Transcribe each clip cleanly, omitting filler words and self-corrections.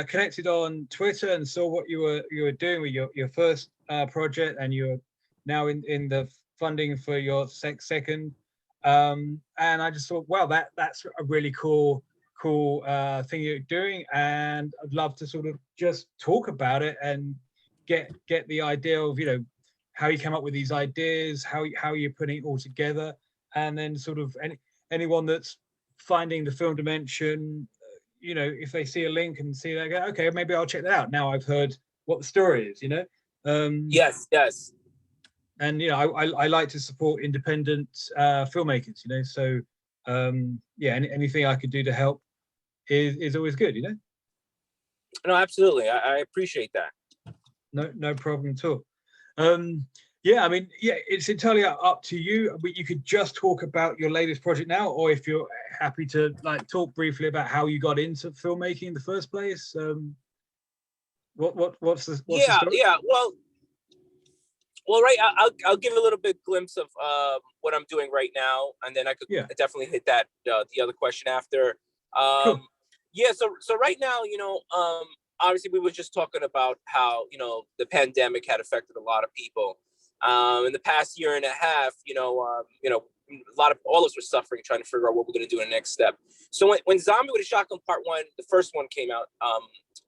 connected on Twitter and saw what you were doing with your first project, and you're now in the funding for your second. And I just thought, wow, that's a really cool thing you're doing, and I'd love to sort of just talk about it and get the idea of, you know, how you came up with these ideas, how you're putting it all together, and then sort of anyone that's finding the Film Dimension, you know, if they see a link and see that, go, okay, maybe I'll check that out. Now I've heard what the story is, you know. Yes. And you know, I like to support independent filmmakers, you know. So yeah, anything I could do to help is always good, you know. No, absolutely. I appreciate that. No problem at all. Yeah, I mean, yeah, it's entirely up to you. But you could just talk about your latest project now, or if you're happy to like talk briefly about how you got into filmmaking in the first place. What's the story? Yeah. Well, right. I'll give a little bit glimpse of what I'm doing right now, and then I could definitely hit that the other question after. Cool. Yeah. So right now, you know, obviously we were just talking about how, you know, the pandemic had affected a lot of people. In the past year and a half, a lot of all of us were suffering, trying to figure out what we're going to do in the next step. So when Zombie with a Shotgun Part 1, the first one came out,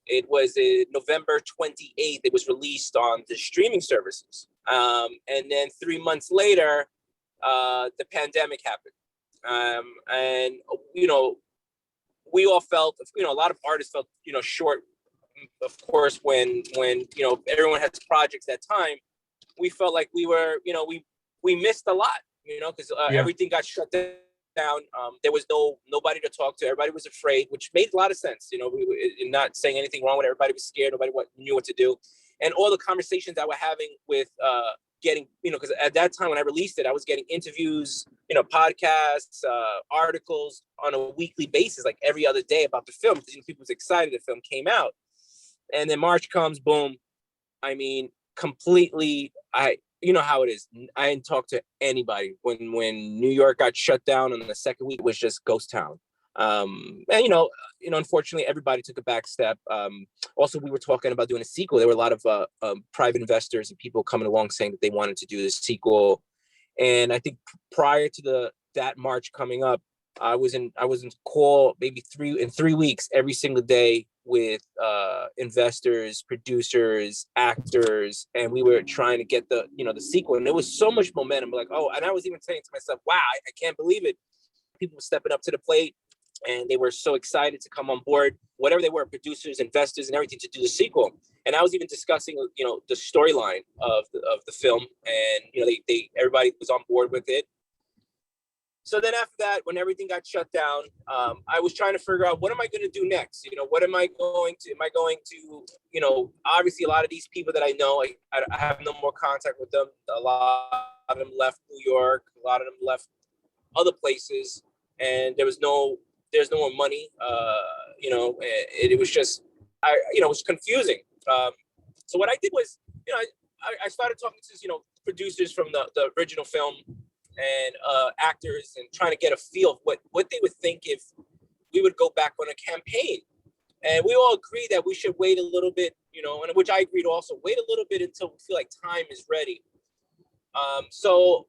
it was November 28th. It was released on the streaming services. And then 3 months later, the pandemic happened. And, you know, we all felt, you know, a lot of artists felt, you know, short, of course, when, you know, everyone has projects at time. We felt like we were, you know, we missed a lot, you know, because everything got shut down. There was nobody to talk to. Everybody was afraid, which made a lot of sense. You know, not saying anything wrong with it. Everybody was scared. Nobody knew what to do. And all the conversations that we're having with getting, you know, because at that time when I released it, I was getting interviews, you know, podcasts, articles on a weekly basis, like every other day about the film, because, you know, people was excited the film came out. And then March comes, boom. I mean, completely, you know how it is. I didn't talk to anybody when New York got shut down, and the second week was just ghost town. And you know, unfortunately, everybody took a back step. Also, we were talking about doing a sequel. There were a lot of private investors and people coming along saying that they wanted to do this sequel. And I think prior to that March coming up, I was in call maybe 3 weeks every single day with investors, producers, actors, and we were trying to get the sequel. And there was so much momentum. Like, oh, and I was even saying to myself, wow, I can't believe it. People were stepping up to the plate, and they were so excited to come on board, whatever they were, producers, investors, and everything, to do the sequel. And I was even discussing, you know, the storyline of the film, and you know, everybody was on board with it. So then after that, when everything got shut down, I was trying to figure out, what am I going to do next? You know, am I going to, you know, obviously a lot of these people that I know, I have no more contact with them. A lot of them left New York. A lot of them left other places, and there's no more money. You know, it was just, it was confusing. So what I did was, you know, I started talking to, you know, producers from the original film, and actors, and trying to get a feel of what they would think if we would go back on a campaign. And we all agreed that we should wait a little bit, you know, and which I agreed also, wait a little bit until we feel like time is ready. So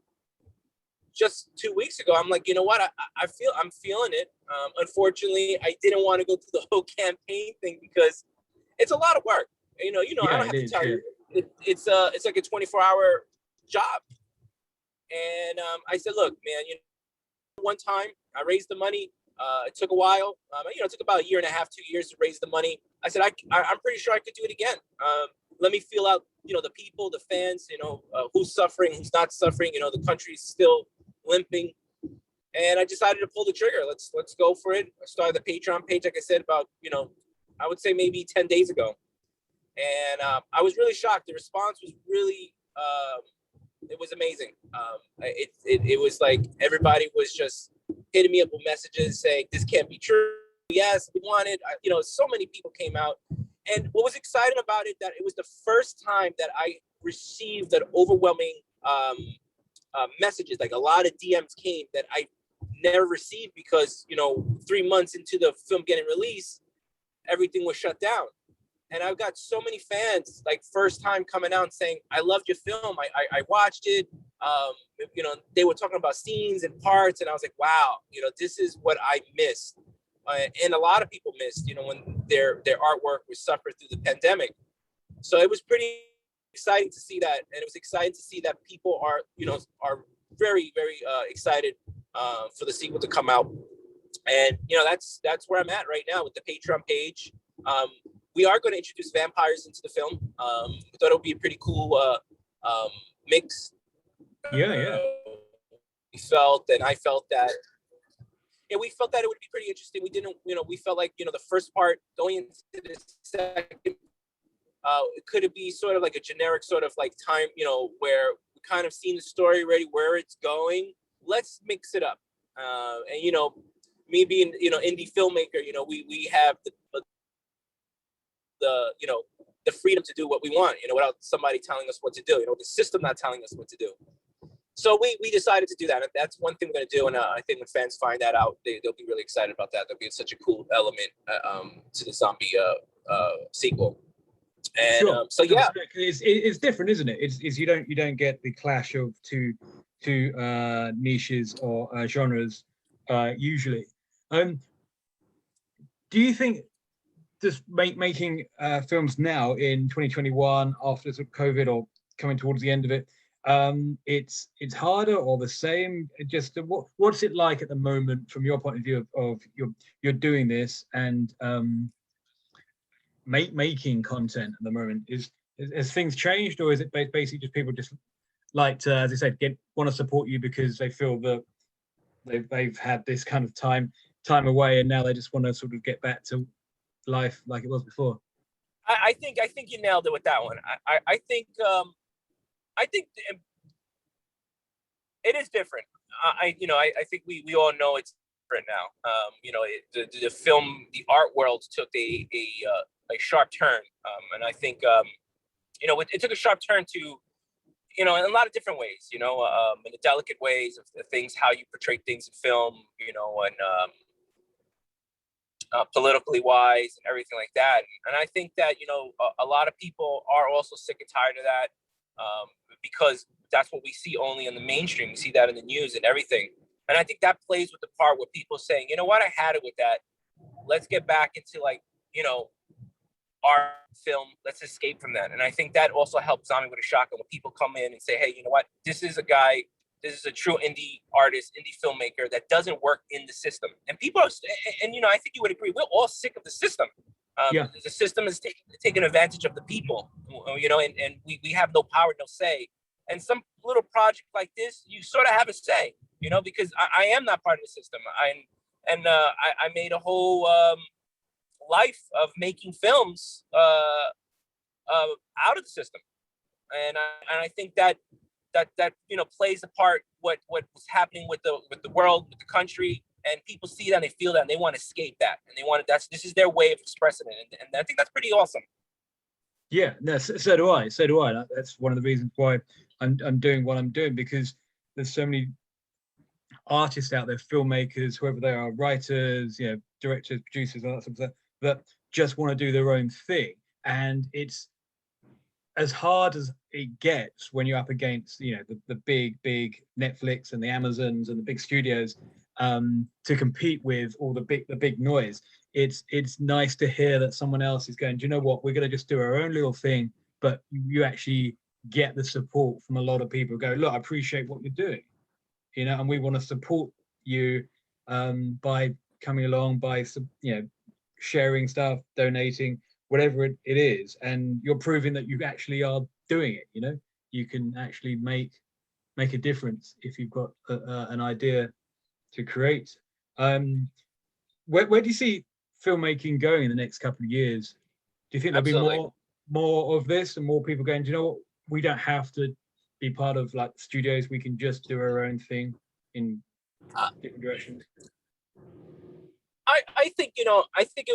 just 2 weeks ago, I'm like, you know what, I'm feeling it. Unfortunately, I didn't want to go through the whole campaign thing because it's a lot of work. You know, I don't have to tell you, it's like a 24-hour job. And I said, look, man, you know, one time I raised the money. It took a while. You know, it took about 1.5 years, 2 years to raise the money. I said, I'm pretty sure I could do it again. Let me feel out, you know, the people, the fans, you know, who's suffering, who's not suffering. You know, the country's still limping. And I decided to pull the trigger. Let's go for it. I started the Patreon page, like I said, about, you know, I would say maybe 10 days ago. And I was really shocked. The response was really... it was amazing. It was like everybody was just hitting me up with messages saying, this can't be true. Yes, we want it. You know, so many people came out. And what was exciting about it, that it was the first time that I received an overwhelming messages. Like a lot of DMs came that I never received because, you know, 3 months into the film getting released, everything was shut down. And I've got so many fans, like first time coming out and saying, I loved your film. I watched it. You know, they were talking about scenes and parts. And I was like, wow, you know, this is what I missed. And a lot of people missed, you know, when their artwork was suffered through the pandemic. So it was pretty exciting to see that. And it was exciting to see that people are, you know, are very, very excited for the sequel to come out. And, you know, that's where I'm at right now with the Patreon page. We are going to introduce vampires into the film. We thought it would be a pretty cool mix. Yeah. We felt, and I felt that, yeah, we felt that it would be pretty interesting. We didn't, you know, we felt like, you know, the first part going into the second, could it be sort of like a generic sort of like time, you know, where we kind of seen the story already, where it's going. Let's mix it up. And, you know, me being, you know, indie filmmaker, you know, we have the you know, the freedom to do what we want, you know, without somebody telling us what to do, you know, the system not telling us what to do. So we decided to do that. And that's one thing we're going to do. And I think when fans find that out, they'll be really excited about that. That'll be such a cool element to the zombie sequel. And sure. So yeah, it's different, isn't it? It's you don't get the clash of two niches or genres usually. Do you think just making films now in 2021 after sort of COVID or coming towards the end of it, it's harder or the same? Just what's it like at the moment from your point of view of you're doing this and making content at the moment? Has things changed, or is it basically just people just like to, as I said, want to support you because they feel that they've had this kind of time away and now they just want to sort of get back to life like it was before? I think you nailed it with that one. I think it is different. I think we all know it's different now. You know, the film, the art world took a sharp turn, and I think you know, it took a sharp turn to, you know, in a lot of different ways. You know, in the delicate ways of the things, how you portray things in film. You know, and politically wise and everything like that. And I think that, you know, a lot of people are also sick and tired of that, because that's what we see only in the mainstream. We see that in the news and everything. And I think that plays with the part where people saying, you know what, I had it with that. Let's get back into, like, you know, art film. Let's escape from that. And I think that also helps Zombie with a Shotgun when people come in and say, hey, you know what, this is a true indie artist, indie filmmaker that doesn't work in the system. And people are, and you know, I think you would agree, we're all sick of the system. The system is taking advantage of the people, you know, and we have no power, no say. And some little project like this, you sort of have a say, you know, because I am not part of the system. I made a whole life of making films out of the system. And I think that you know, plays a part what's happening with the world, with the country, and people see that and they feel that and they want to escape that, and they want to, this is their way of expressing it, and I think that's pretty awesome. Yeah, no, so do I. That's one of the reasons why I'm doing what I'm doing, because there's so many artists out there, filmmakers, whoever they are, writers, you know, directors, producers, all that sort of stuff, that just want to do their own thing, and it's as hard as it gets when you're up against, you know, the big Netflix and the Amazons and the big studios, to compete with all the big noise. It's nice to hear that someone else is going, do you know what, we're going to just do our own little thing, but you actually get the support from a lot of people who go, look, I appreciate what you're doing, you know, and we want to support you by coming along, by, you know, sharing stuff, donating, whatever it is, and you're proving that you actually are doing it. You know, you can actually make a difference if you've got an idea to create. Where do you see filmmaking going in the next couple of years? Do you think there'll be more of this and more people going, do you know what, we don't have to be part of like studios, we can just do our own thing in different directions? I think, you know, I think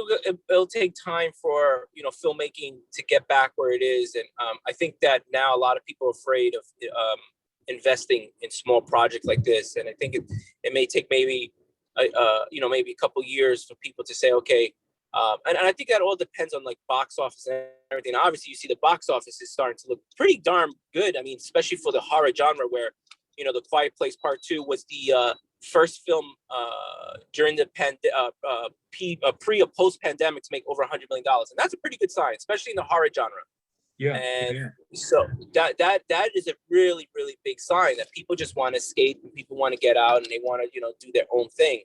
it'll take time for, you know, filmmaking to get back where it is. And I think that now a lot of people are afraid of investing in small projects like this. And I think it may take maybe, you know, maybe a couple years for people to say, okay, And I think that all depends on like box office and everything. Obviously, you see the box office is starting to look pretty darn good. I mean, especially for the horror genre, where The Quiet Place Part 2 was the first film during the pre or post pandemic to make over $100 million, and that's a pretty good sign, especially in the horror genre. Yeah. And Yeah. so that is a really, really big sign that people just want to escape and people want to get out and they want to do their own thing.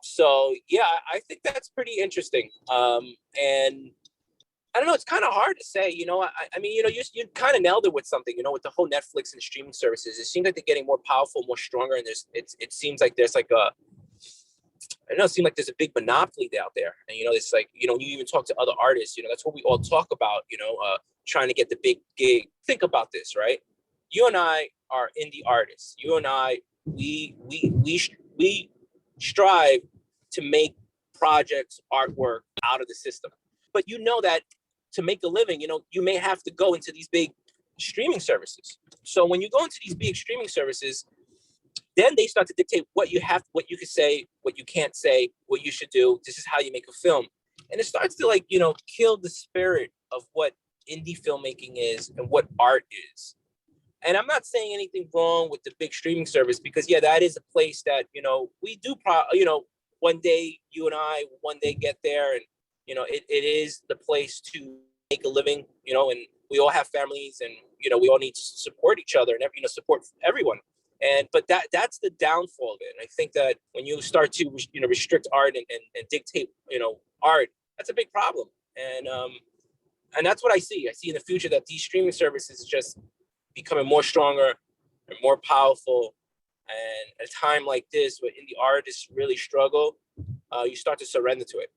So yeah, I think that's pretty interesting. And I don't know, it's kind of hard to say. I mean, you kind of nailed it with something. With the whole Netflix and streaming services, it seems like they're getting more powerful, more stronger, and it seems like there's like it seems like there's a big monopoly out there. And it's like you even talk to other artists. That's what we all talk about. Trying to get the big gig. Think about this, right? You and I are indie artists. You and I, we strive to make projects, artwork out of the system. But that to make a living, you may have to go into these big streaming services. So when you go into these big streaming services, then they start to dictate what you can say, what you can't say, what you should do. This is how you make a film. And it starts to kill the spirit of what indie filmmaking is and what art is. And I'm not saying anything wrong with the big streaming service, because that is a place that, we do, one day you and I one day get there, and, it is the place to make a living, and we all have families, and, we all need to support each other and, support everyone. But that's the downfall of it. And I think that when you start to, restrict art and dictate, art, that's a big problem. And that's what I see. I see in the future that these streaming services just becoming more stronger and more powerful. And at a time like this, where indie artists really struggle, you start to surrender to it.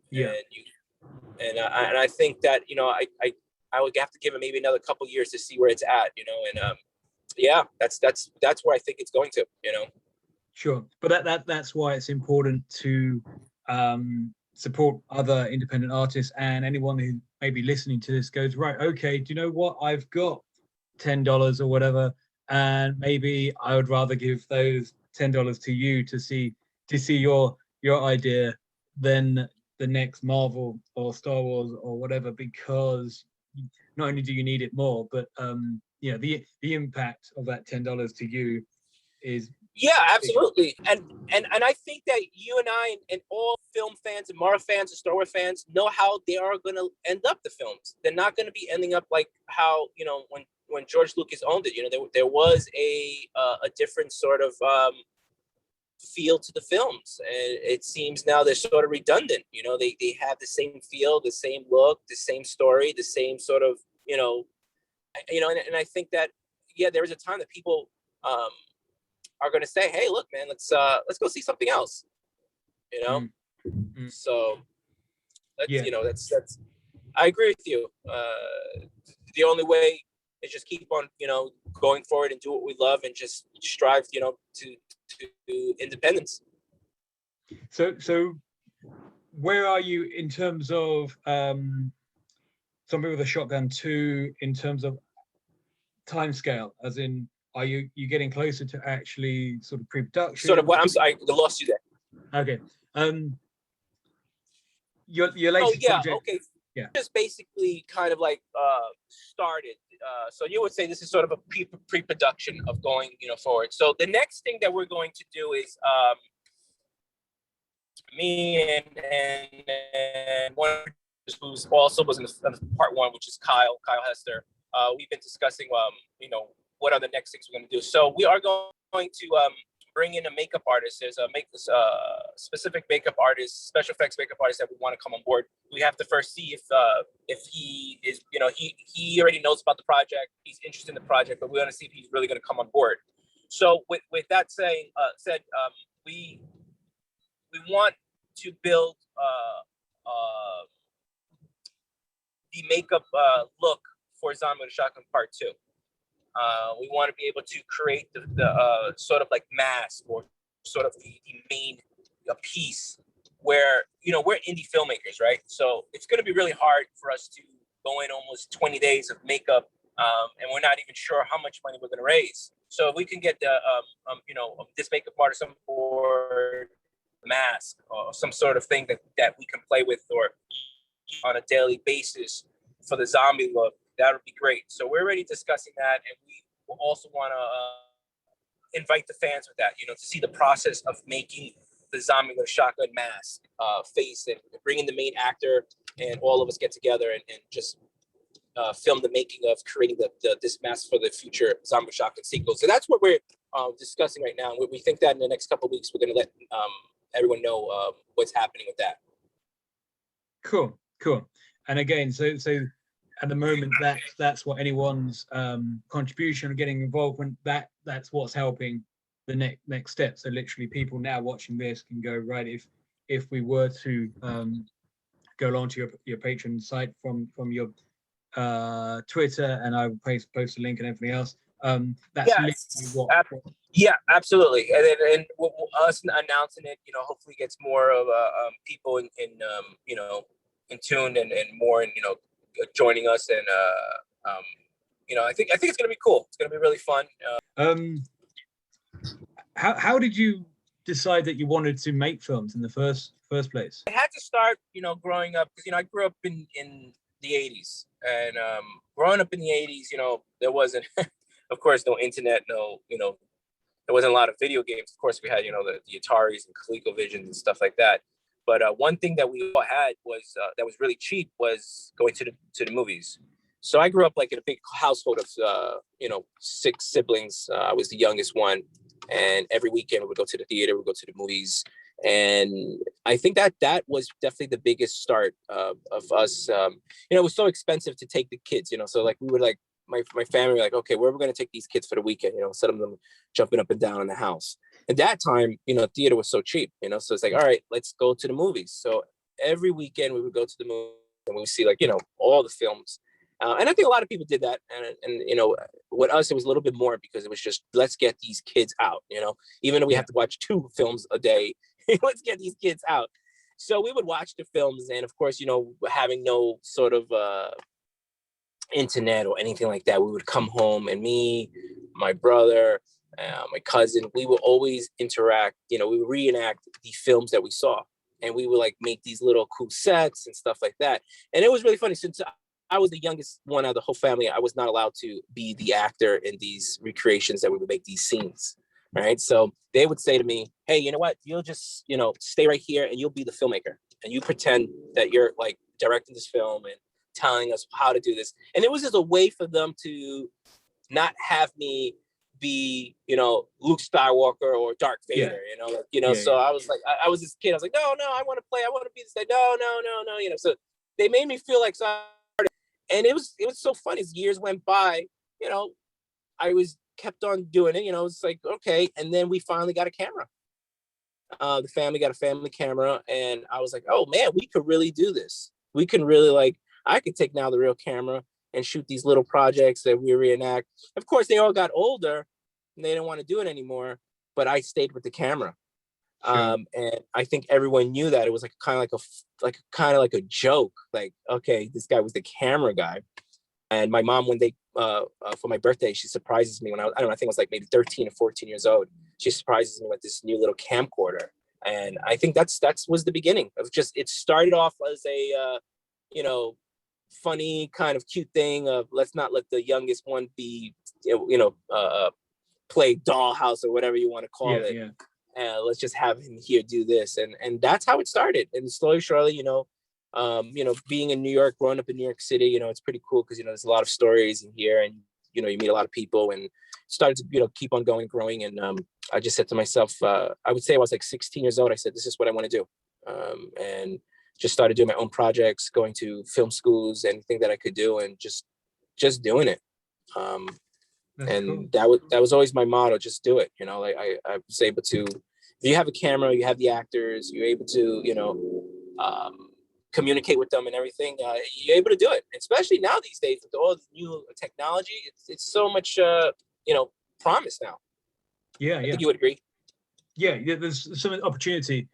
Yeah. And I think that I would have to give it maybe another couple years to see where it's at. And that's where I think it's going to. Sure, but that's why it's important to support other independent artists, and anyone who may be listening to this goes, right, okay, do you know what? I've got $10 or whatever, and maybe I would rather give those $10 to you to see your idea than the next Marvel or Star Wars or whatever, because not only do you need it more, but the impact of that $10 to you is absolutely. And I think that you and I and all film fans and Marvel fans and Star Wars fans know how they are going to end up the films. They're not going to be ending up like how when George Lucas owned it. There was a different sort of feel to the films, and it seems now they're sort of redundant. They have the same feel, the same look, the same story, the same sort of and I think that there is a time that people are going to say, hey, look, man, let's go see something else. So that's I agree with you. The only way is just keep on going forward and do what we love, and just strive to independence. So where are you in terms of Somebody with a Shotgun 2, in terms of time scale, as in, are you getting closer to actually sort of pre-production? Sort of what? I'm sorry, I lost you there. Okay. Your latest project. Okay. Yeah. Just basically kind of like started. So you would say this is sort of a pre-production of going forward. So the next thing that we're going to do is me and one who's also was in the part one, which is Kyle Hester. We've been discussing what are the next things we're going to do. So we are going to bring in a makeup artist. There's a specific makeup artist, special effects makeup artist that we want to come on board. We have to first see if he is, he already knows about the project. He's interested in the project, but we want to see if he's really going to come on board. So with that said, we want to build the makeup look for Zombie with a Shotgun Part 2. We want to be able to create the sort of like mask, or sort of the main piece where, we're indie filmmakers, right? So it's going to be really hard for us to go in almost 20 days of makeup, and we're not even sure how much money we're going to raise. So if we can get the, this makeup artist on board, mask or some sort of thing that we can play with or on a daily basis for the zombie look, that would be great. So we're already discussing that, and we will also want to invite the fans with that, to see the process of making the zombie with a shotgun mask face, and bringing the main actor and all of us get together and just film the making of creating this mask for the future zombie shotgun sequel. So that's what we're discussing right now. We think that in the next couple of weeks, we're going to let everyone know what's happening with that. Cool. And again, so at the moment, that's what anyone's contribution or getting involvement, that's what's helping the next step. So literally, people now watching this can go, right, if we were to go along to your Patreon site from your Twitter, and I will post a link and everything else. That's literally what. Yeah, absolutely. And us announcing it, hopefully gets more of people in tune and more, and joining us, and I think it's gonna be cool. It's gonna be really fun. How did you decide that you wanted to make films in the first place? I had to start, growing up, because I grew up in the 80s, and growing up in the 80s, there wasn't, of course, no internet, no, there wasn't a lot of video games. Of course, we had, the Ataris and ColecoVisions and stuff like that. But one thing that we all had was that was really cheap was going to the movies. So I grew up like in a big household of 6 siblings. I was the youngest one, and every weekend we would go to the theater, we would go to the movies, and I think that was definitely the biggest start of us. It was so expensive to take the kids, so like we would like. My family were like, okay, where are we going to take these kids for the weekend? Instead of them jumping up and down in the house. At that time, theater was so cheap, so it's like, all right, let's go to the movies. So every weekend we would go to the movie and we would see all the films. And I think a lot of people did that. And with us, it was a little bit more because it was just, let's get these kids out, even though we have to watch 2 films a day, let's get these kids out. So we would watch the films, and of course, having no sort of, internet or anything like that, we would come home, and me, my brother, my cousin, we would always interact, we would reenact the films that we saw, and we would like make these little cool sets and stuff like that. And it was really funny, since I was the youngest one out of the whole family, I was not allowed to be the actor in these recreations that we would make these scenes, right? So they would say to me, hey, you know what, you'll just stay right here and you'll be the filmmaker, and you pretend that you're like directing this film and telling us how to do this. And it was just a way for them to not have me be, Luke Skywalker or Darth Vader, So I was like, I was this kid. I was like, no, I want to play. I want to be this guy. No. So they made me feel like somebody. And it was so funny. As years went by, I was kept on doing it. It's like, okay. And then we finally got a camera. The family got a family camera, and I was like, oh man, we could really do this. We can really I could take now the real camera and shoot these little projects that we reenact. Of course, they all got older and they didn't want to do it anymore, but I stayed with the camera. Sure. And I think everyone knew that it was kind of like a joke. Like, okay, this guy was the camera guy. And my mom, when for my birthday, she surprises me when I think it was like maybe 13 or 14 years old. She surprises me with this new little camcorder. And I think that was the beginning of just, it started off as a, funny kind of cute thing of, let's not let the youngest one be, play dollhouse or whatever you want to call it. Yeah. Let's just have him here do this. And that's how it started. And slowly, surely, being in New York, growing up in New York City, it's pretty cool because, there's a lot of stories in here, and, you meet a lot of people, and started to, keep on going, growing. And I just said to myself, I would say I was like 16 years old. I said, this is what I want to do. And just started doing my own projects, going to film schools, anything that I could do, and just doing it. And cool. that was always my motto, just do it. I was able to, if you have a camera, you have the actors, you're able to, communicate with them and everything, you're able to do it. Especially now these days with all the new technology, it's so much, promise now. I think you would agree. Yeah, there's some opportunity.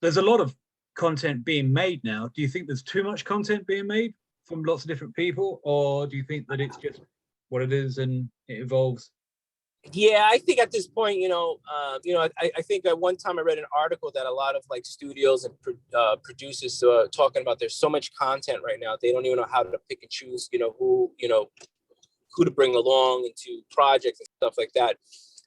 There's a lot of content being made now. Do you think there's too much content being made from lots of different people, or do you think that it's just what it is and it evolves? Yeah, I think at this point, I think at one time I read an article that a lot of like studios and producers talking about there's so much content right now they don't even know how to pick and choose, who to bring along into projects and stuff like that.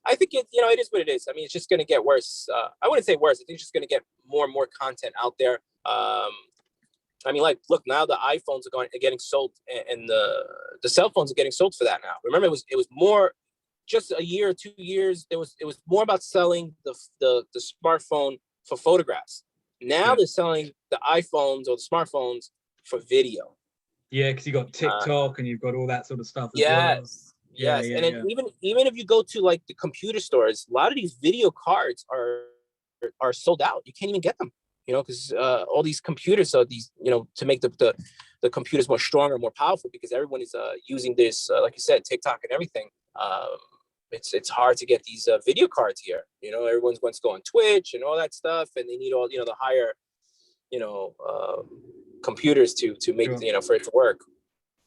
I think it is what it is. I mean, it's just going to get worse. I wouldn't say worse. I think it's just going to get more and more content out there. I mean, like, look, now the iPhones are getting sold, and the cell phones are getting sold for that now. Remember, it was more just a year or 2 years. It was more about selling the smartphone for photographs. Now they're selling the iPhones or the smartphones for video. Yeah, because you got TikTok and you've got all that sort of stuff as well. Yes. And then even if you go to like the computer stores, a lot of these video cards are sold out. You can't even get them, because all these computers are these, to make the computers more stronger, more powerful, because everyone is using this, like you said, TikTok and everything. It's hard to get these video cards here. Everyone wants to go on Twitch and all that stuff, and they need all the higher, computers to make for it to work.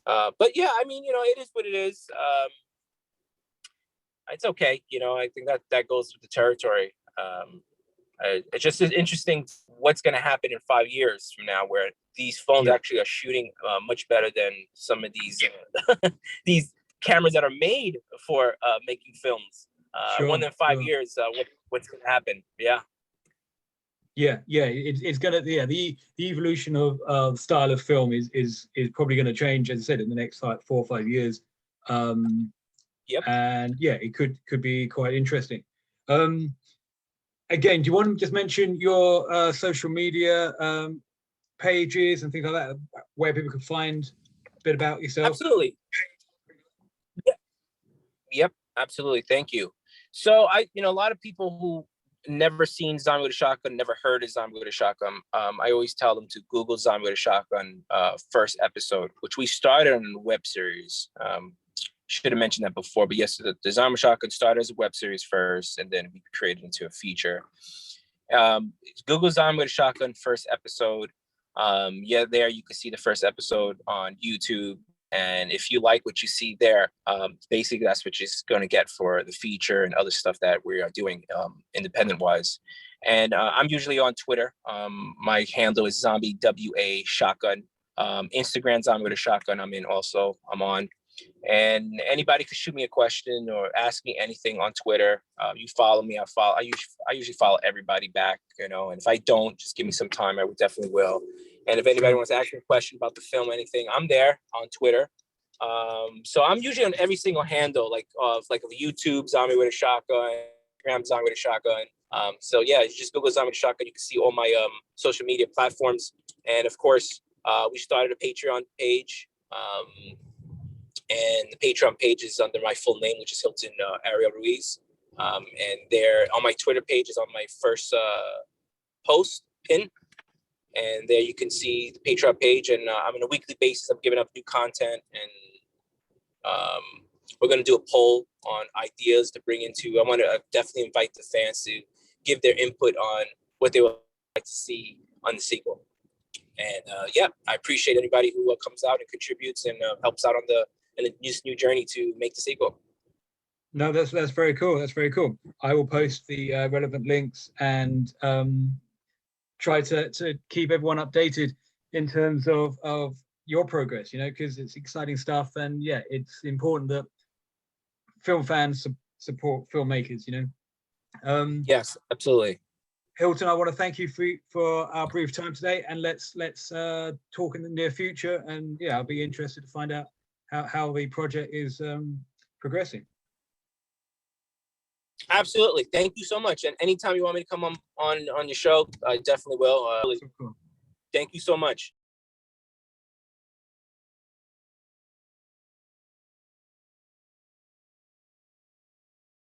But yeah, I mean, it is what it is. It's okay. I think that goes with the territory. It's just interesting what's going to happen in 5 years from now, where these phones actually are shooting much better than some of these these cameras that are made for making films. More than 5 years, what's going to happen? It's gonna the evolution of style of film is probably going to change, as I said, in the next like 4 or 5 years. And it could be quite interesting. Again, do you want to just mention your social media pages and things like that, where people can find a bit about yourself? Absolutely. Yep, absolutely. Thank you. So a lot of people who never seen Zombie with a Shotgun, never heard of Zombie with a Shotgun, I always tell them to Google Zombie with a Shotgun first episode, which we started on a web series. Should have mentioned that before, but yes, the Zombie Shotgun started as a web series first, and then we created into a feature. Google Zombie with a Shotgun first episode. There you can see the first episode on YouTube. And if you like what you see there, basically that's what you're going to get for the feature and other stuff that we are doing independent-wise. And I'm usually on Twitter. My handle is Zombie WA Shotgun. Instagram Zombie with a Shotgun. I'm on. And anybody could shoot me a question or ask me anything on Twitter. You follow me, I usually follow everybody back, and if I don't, just give me some time, I would definitely will. And if anybody wants to ask me a question about the film, anything, I'm there on Twitter. So I'm usually on every single handle, like of YouTube, Zombie with a Shotgun, Instagram, Zombie with a Shotgun. So yeah, you just Google Zombie with a Shotgun. You can see all my social media platforms. And of course, we started a Patreon page. And the Patreon page is under my full name, which is Hilton Ariel Ruiz. And there on my Twitter page is on my first post pin. And there you can see the Patreon page. And I'm on a weekly basis, I'm giving up new content. And we're going to do a poll on ideas to bring into. I want to definitely invite the fans to give their input on what they would like to see on the sequel. And I appreciate anybody who comes out and contributes and helps out on this new journey to make the sequel. No, that's very cool. That's very cool. I will post the relevant links and try to keep everyone updated in terms of your progress, because it's exciting stuff. And it's important that film fans support filmmakers, Yes, absolutely. Hilton, I want to thank you for our brief time today, and let's talk in the near future. And I'll be interested to find out how the project is progressing. Absolutely. Thank you so much. And anytime you want me to come on your show, I definitely will. Thank you so much.